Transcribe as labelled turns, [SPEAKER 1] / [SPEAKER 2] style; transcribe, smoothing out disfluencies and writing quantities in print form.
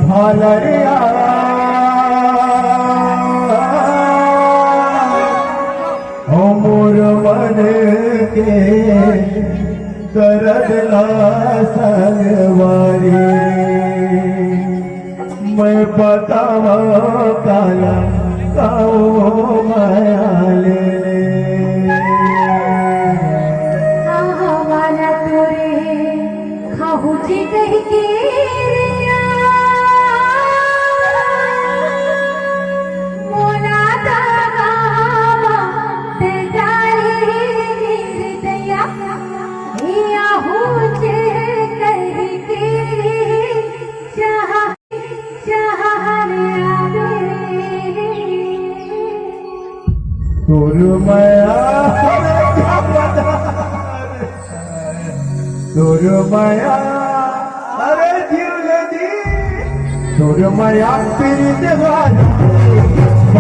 [SPEAKER 1] भालरिया मोर मन के दर्दला संगवारी मैं बतावा काला काओ माया ले
[SPEAKER 2] वाला तोरे खाहू जी कह के मोला दावा ते जाए निर्दया आहू जे कह के चाह चाहने आवे
[SPEAKER 1] तुर माया तुर माया अरे जीव दी तुर माया पीर देवानी